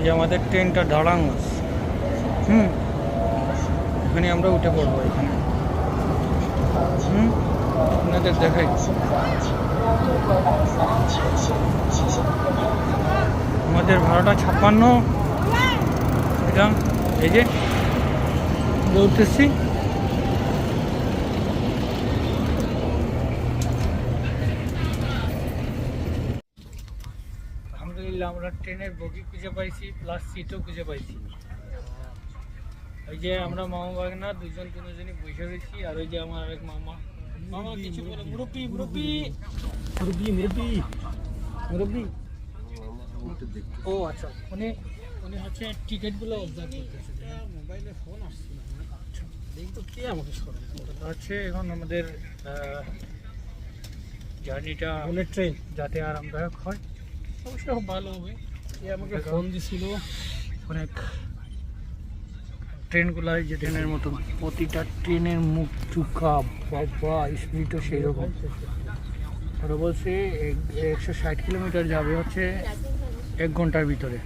এই আমাদের ট্রেনটা দাঁড়ানো। এখানে আমরা উঠে পড়বো। এখানে আপনাদের দেখাই আমাদের ভাড়াটা 56। এটা এই যে উঠতেছি। আলহামদুলিল্লাহ আমরা ট্রেনের বগি খুঁজে পাইছি, প্লাস সিটও খুঁজে পাইছি। ওই যে আমরা মামা বাগনা দুজন তিনজনই বসে রয়েছি। আর ওই যে আমার আরেক মামা কিছু বলে মুরব্বি মুরব্বি মুরব্বি মুরব্বি মুরব্বি। ও আচ্ছা, উনি উনি হচ্ছে টিকিটগুলো অবজার্ভ করতেছে। মোবাইলে ফোন আসছিল। আচ্ছা দেখি তো কে আমাকে স্মরণ হচ্ছে। এখন আমাদের জার্নিটা বুলেট ট্রেন যাতে আরামদায়ক হয়, অবশ্যই খুব ভালো হবে। এ আমাকে ফোন দিছিল। অনেক ট্রেনগুলাই যে ট্রেনের মতন, প্রতিটা ট্রেনের মুখ চুকা বাবা, স্পিডও সেই রকম। ওরা বলছে 160 কিলোমিটার যাবে হচ্ছে 1 ঘন্টার ভিতরে।